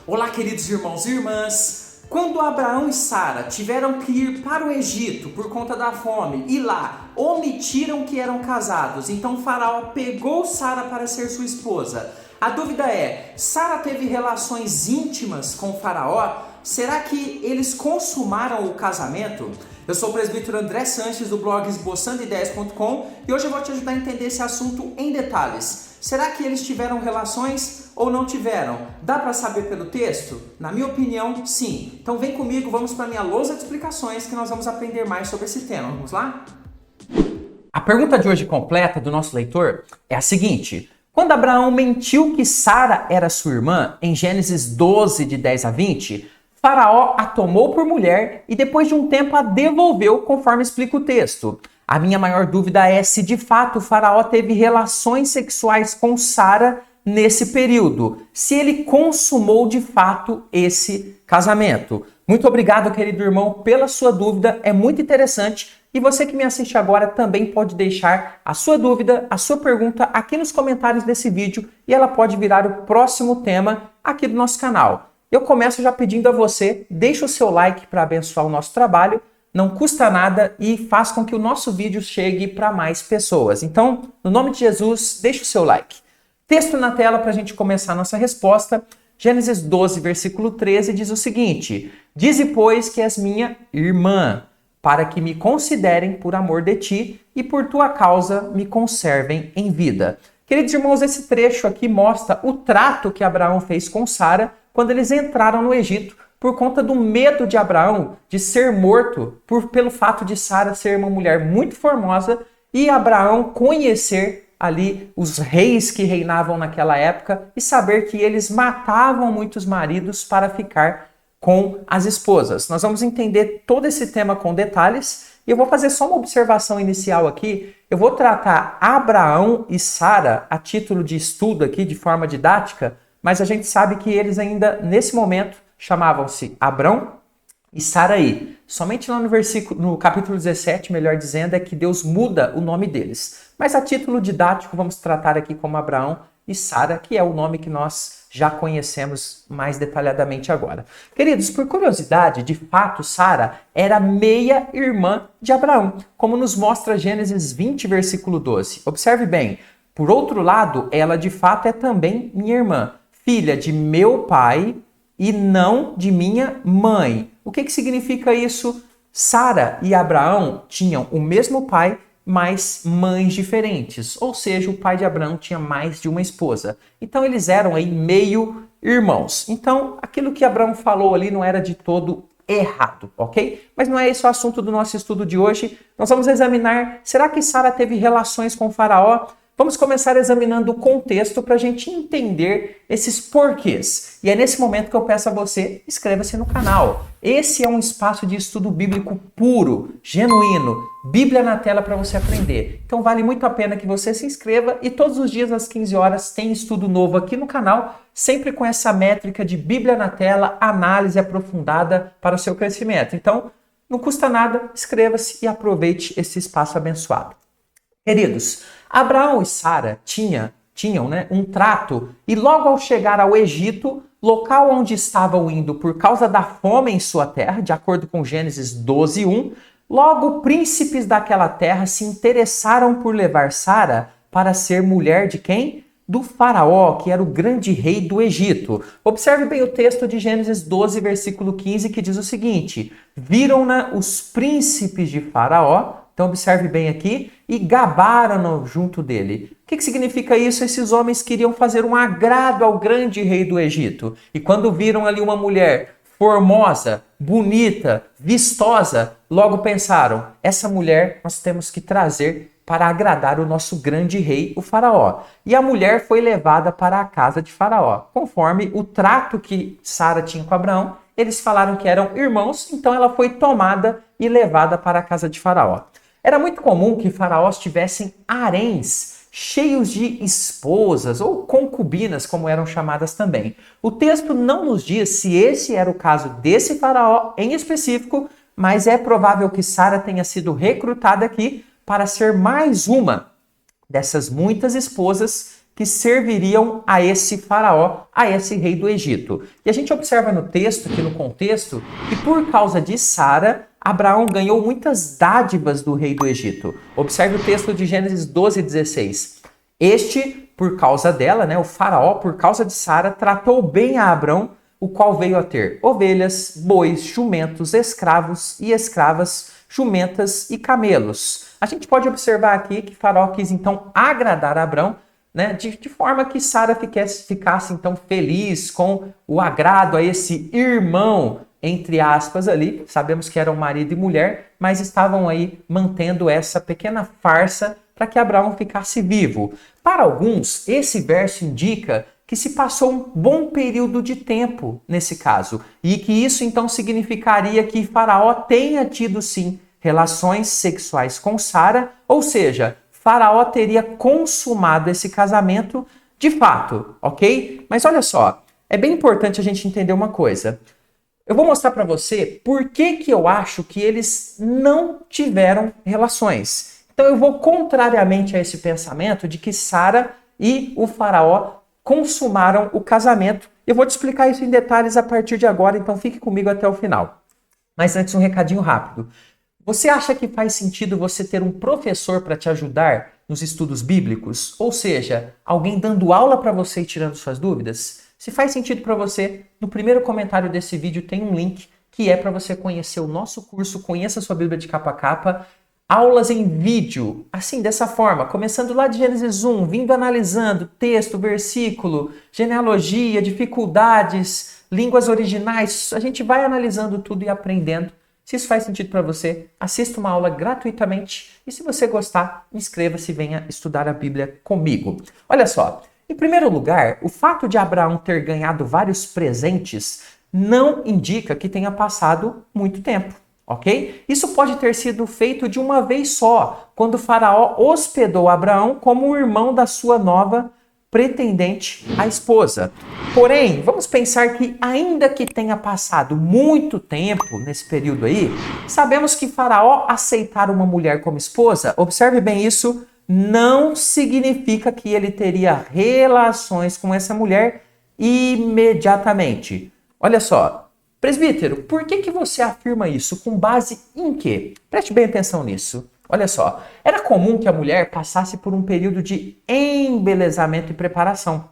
Olá, queridos irmãos e irmãs! Quando Abraão e Sara tiveram que ir para o Egito por conta da fome e lá omitiram que eram casados, então Faraó pegou Sara para ser sua esposa. A dúvida é, Sara teve relações íntimas com Faraó? Será que eles consumaram o casamento? Eu sou o presbítero André Sanches do blog esboçandoideias.com e hoje eu vou te ajudar a entender esse assunto em detalhes. Será que eles tiveram relações ou não tiveram? Dá para saber pelo texto? Na minha opinião, sim. Então vem comigo, vamos para a minha lousa de explicações que nós vamos aprender mais sobre esse tema. Vamos lá? A pergunta de hoje completa do nosso leitor é a seguinte: quando Abraão mentiu que Sara era sua irmã, em Gênesis 12, de 10 a 20, Faraó a tomou por mulher e depois de um tempo a devolveu, conforme explica o texto. A minha maior dúvida é se de fato Faraó teve relações sexuais com Sara nesse período, se ele consumou de fato esse casamento. Muito obrigado, querido irmão, pela sua dúvida, é muito interessante. E você que me assiste agora também pode deixar a sua dúvida, a sua pergunta aqui nos comentários desse vídeo e ela pode virar o próximo tema aqui do nosso canal. Eu começo já pedindo a você, deixa o seu like para abençoar o nosso trabalho, não custa nada e faz com que o nosso vídeo chegue para mais pessoas. Então, no nome de Jesus, deixa o seu like. Texto na tela para a gente começar a nossa resposta. Gênesis 12, versículo 13 diz o seguinte: Dize, pois, que és minha irmã, para que me considerem por amor de ti e por tua causa me conservem em vida. Queridos irmãos, esse trecho aqui mostra o trato que Abraão fez com Sara quando eles entraram no Egito, por conta do medo de Abraão de ser morto pelo fato de Sara ser uma mulher muito formosa e Abraão conhecer ali os reis que reinavam naquela época e saber que eles matavam muitos maridos para ficar com as esposas. Nós vamos entender todo esse tema com detalhes e eu vou fazer só uma observação inicial aqui. Eu vou tratar Abraão e Sara a título de estudo aqui, de forma didática, mas a gente sabe que eles ainda, nesse momento, chamavam-se Abrão e Saraí. Somente lá no capítulo 17, melhor dizendo, é que Deus muda o nome deles. Mas a título didático, vamos tratar aqui como Abraão e Sara, que é o nome que nós já conhecemos mais detalhadamente agora. Queridos, por curiosidade, de fato, Sara era meia-irmã de Abraão, como nos mostra Gênesis 20, versículo 12. Observe bem, por outro lado, ela de fato é também minha irmã, filha de meu pai e não de minha mãe. O que significa isso? Sara e Abraão tinham o mesmo pai, mas mães diferentes. Ou seja, o pai de Abraão tinha mais de uma esposa. Então eles eram aí meio irmãos. Então aquilo que Abraão falou ali não era de todo errado, ok? Mas não é esse o assunto do nosso estudo de hoje. Nós vamos examinar, será que Sara teve relações com Faraó? Vamos começar examinando o contexto para a gente entender esses porquês. E é nesse momento que eu peço a você, inscreva-se no canal. Esse é um espaço de estudo bíblico puro, genuíno, Bíblia na tela para você aprender. Então vale muito a pena que você se inscreva e todos os dias às 15 horas tem estudo novo aqui no canal, sempre com essa métrica de Bíblia na tela, análise aprofundada para o seu crescimento. Então não custa nada, inscreva-se e aproveite esse espaço abençoado. Queridos, Abraão e Sara tinham um trato e logo ao chegar ao Egito, local onde estavam indo por causa da fome em sua terra, de acordo com Gênesis 12, 1, logo príncipes daquela terra se interessaram por levar Sara para ser mulher de quem? Do faraó, que era o grande rei do Egito. Observe bem o texto de Gênesis 12, versículo 15, que diz o seguinte: viram-na os príncipes de Faraó, então observe bem aqui, e gabaram-no junto dele. O que significa isso? Esses homens queriam fazer um agrado ao grande rei do Egito. E quando viram ali uma mulher formosa, bonita, vistosa, logo pensaram, essa mulher nós temos que trazer para agradar o nosso grande rei, o faraó. E a mulher foi levada para a casa de Faraó. Conforme o trato que Sara tinha com Abraão, eles falaram que eram irmãos, então ela foi tomada e levada para a casa de Faraó. Era muito comum que faraós tivessem haréns cheios de esposas ou concubinas, como eram chamadas também. O texto não nos diz se esse era o caso desse faraó em específico, mas é provável que Sara tenha sido recrutada aqui para ser mais uma dessas muitas esposas que serviriam a esse faraó, a esse rei do Egito. E a gente observa no texto, aqui no contexto, que por causa de Sara, Abraão ganhou muitas dádivas do rei do Egito. Observe o texto de Gênesis 12:16. Este, por causa dela, o faraó, por causa de Sara, tratou bem a Abrão, o qual veio a ter ovelhas, bois, jumentos, escravos e escravas, jumentas e camelos. A gente pode observar aqui que Faraó quis então agradar a Abrão, de forma que Sara ficasse então feliz com o agrado a esse irmão, entre aspas ali. Sabemos que eram marido e mulher, mas estavam aí mantendo essa pequena farsa para que Abraão ficasse vivo. Para alguns, esse verso indica que se passou um bom período de tempo nesse caso, e que isso então significaria que Faraó tenha tido sim relações sexuais com Sara, ou seja, Faraó teria consumado esse casamento de fato, ok? Mas olha só, é bem importante a gente entender uma coisa. Eu vou mostrar para você por que eu acho que eles não tiveram relações. Então eu vou contrariamente a esse pensamento de que Sara e o faraó consumaram o casamento. Eu vou te explicar isso em detalhes a partir de agora, então fique comigo até o final. Mas antes um recadinho rápido. Você acha que faz sentido você ter um professor para te ajudar nos estudos bíblicos? Ou seja, alguém dando aula para você e tirando suas dúvidas? Se faz sentido para você, no primeiro comentário desse vídeo tem um link que é para você conhecer o nosso curso Conheça Sua Bíblia de Capa a Capa, aulas em vídeo, assim, dessa forma, começando lá de Gênesis 1, vindo analisando texto, versículo, genealogia, dificuldades, línguas originais, a gente vai analisando tudo e aprendendo. Se isso faz sentido para você, assista uma aula gratuitamente e se você gostar, inscreva-se e venha estudar a Bíblia comigo. Olha só, em primeiro lugar, o fato de Abraão ter ganhado vários presentes não indica que tenha passado muito tempo, ok? Isso pode ter sido feito de uma vez só, quando o faraó hospedou Abraão como o irmão da sua nova pretendente à esposa. Porém, vamos pensar que ainda que tenha passado muito tempo nesse período aí, sabemos que Faraó aceitar uma mulher como esposa, observe bem isso, não significa que ele teria relações com essa mulher imediatamente. Olha só, presbítero, por que você afirma isso? Com base em quê? Preste bem atenção nisso. Olha só, era comum que a mulher passasse por um período de embelezamento e preparação.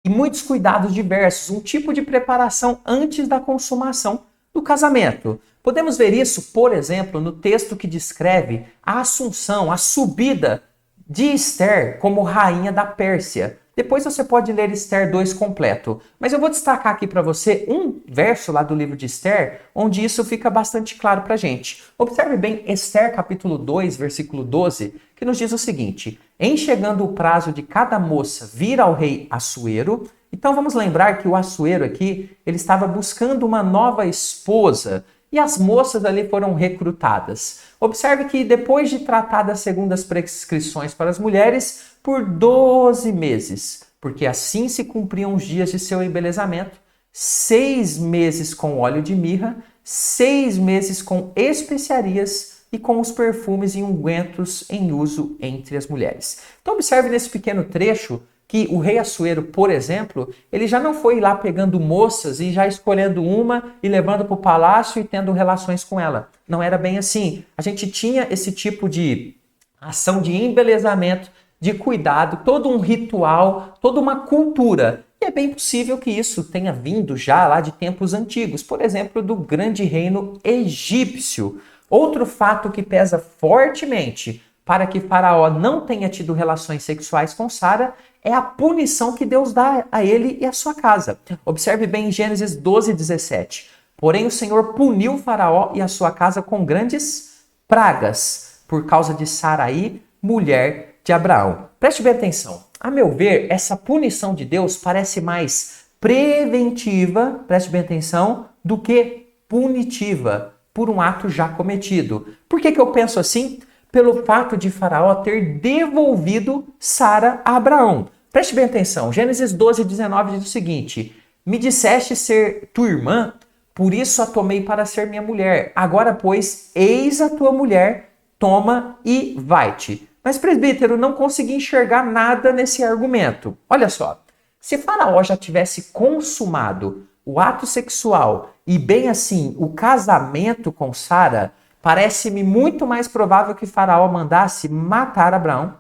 E muitos cuidados diversos, um tipo de preparação antes da consumação do casamento. Podemos ver isso, por exemplo, no texto que descreve a assunção, a subida de Esther como rainha da Pérsia. Depois você pode ler Esther 2 completo. Mas eu vou destacar aqui para você um verso lá do livro de Esther, onde isso fica bastante claro para a gente. Observe bem Esther capítulo 2, versículo 12, que nos diz o seguinte: em chegando o prazo de cada moça vir ao rei Assuero. Então vamos lembrar que o Assuero aqui, ele estava buscando uma nova esposa. E as moças ali foram recrutadas. Observe que depois de tratadas segundo as prescrições para as mulheres, por 12 meses, porque assim se cumpriam os dias de seu embelezamento, 6 meses com óleo de mirra, 6 meses com especiarias e com os perfumes e ungüentos em uso entre as mulheres. Então observe nesse pequeno trecho que o rei Assuero, por exemplo, ele já não foi lá pegando moças e já escolhendo uma e levando para o palácio e tendo relações com ela. Não era bem assim. A gente tinha esse tipo de ação de embelezamento, de cuidado, todo um ritual, toda uma cultura. E é bem possível que isso tenha vindo já lá de tempos antigos, por exemplo, do grande reino egípcio. Outro fato que pesa fortemente para que Faraó não tenha tido relações sexuais com Sara é a punição que Deus dá a ele e a sua casa. Observe bem em Gênesis 12:17. Porém, o Senhor puniu Faraó e a sua casa com grandes pragas, por causa de Saraí, mulher de Abraão. Preste bem atenção. A meu ver, essa punição de Deus parece mais preventiva, preste bem atenção, do que punitiva, por um ato já cometido. Por que eu penso assim? Pelo fato de Faraó ter devolvido Sara a Abraão. Preste bem atenção, Gênesis 12:19 diz o seguinte: me disseste ser tua irmã, por isso a tomei para ser minha mulher. Agora, pois, eis a tua mulher, toma e vai-te. Mas, presbítero, não consegui enxergar nada nesse argumento. Olha só, se Faraó já tivesse consumado o ato sexual e, bem assim, o casamento com Sara, parece-me muito mais provável que Faraó mandasse matar Abraão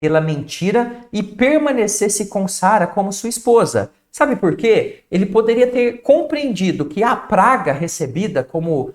pela mentira e permanecesse com Sara como sua esposa. Sabe por quê? Ele poderia ter compreendido que a praga recebida como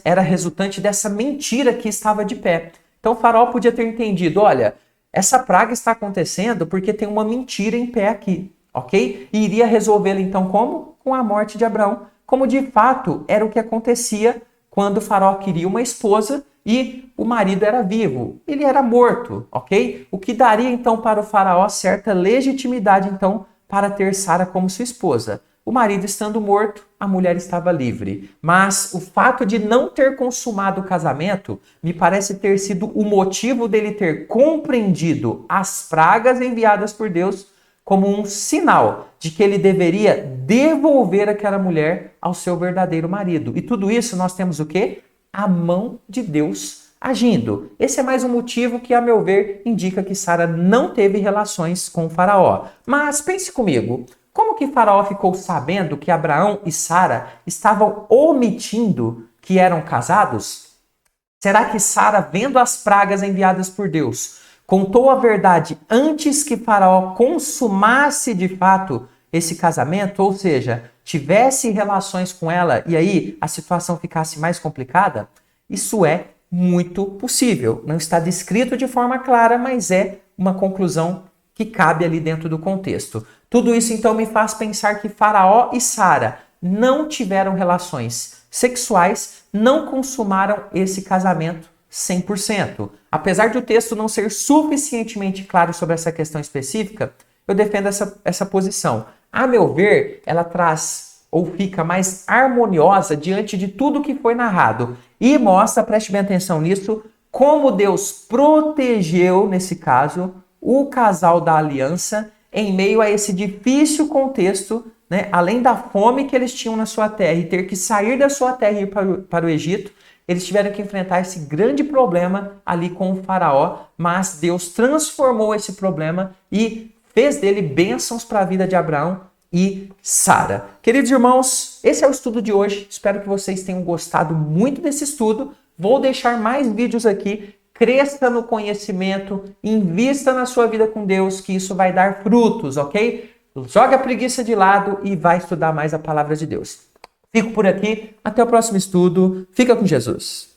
era resultante dessa mentira que estava de pé. Então o faraó podia ter entendido, olha, essa praga está acontecendo porque tem uma mentira em pé aqui, ok? E iria resolvê-la então como? Com a morte de Abraão, como de fato era o que acontecia quando o faraó queria uma esposa e o marido era vivo, ele era morto, ok? O que daria então para o faraó certa legitimidade então para ter Sara como sua esposa. O marido estando morto, a mulher estava livre. Mas o fato de não ter consumado o casamento me parece ter sido o motivo dele ter compreendido as pragas enviadas por Deus como um sinal de que ele deveria devolver aquela mulher ao seu verdadeiro marido. E tudo isso nós temos o quê? A mão de Deus agindo. Esse é mais um motivo que, a meu ver, indica que Sara não teve relações com o faraó. Mas pense comigo, como que Faraó ficou sabendo que Abraão e Sara estavam omitindo que eram casados? Será que Sara, vendo as pragas enviadas por Deus, contou a verdade antes que Faraó consumasse de fato esse casamento? Ou seja, tivesse relações com ela e aí a situação ficasse mais complicada? Isso é muito possível. Não está descrito de forma clara, mas é uma conclusão que cabe ali dentro do contexto. Tudo isso então me faz pensar que Faraó e Sara não tiveram relações sexuais, não consumaram esse casamento 100%. Apesar de o texto não ser suficientemente claro sobre essa questão específica, eu defendo essa posição. A meu ver, ela traz ou fica mais harmoniosa diante de tudo que foi narrado e mostra, preste bem atenção nisso, como Deus protegeu, nesse caso, o casal da aliança em meio a esse difícil contexto, né? Além da fome que eles tinham na sua terra e ter que sair da sua terra e ir para o Egito, eles tiveram que enfrentar esse grande problema ali com o faraó, mas Deus transformou esse problema e fez dele bênçãos para a vida de Abraão e Sara. Queridos irmãos, esse é o estudo de hoje. Espero que vocês tenham gostado muito desse estudo. Vou deixar mais vídeos aqui. Cresça no conhecimento, invista na sua vida com Deus, que isso vai dar frutos, ok? Joga a preguiça de lado e vai estudar mais a palavra de Deus. Fico por aqui, até o próximo estudo. Fica com Jesus.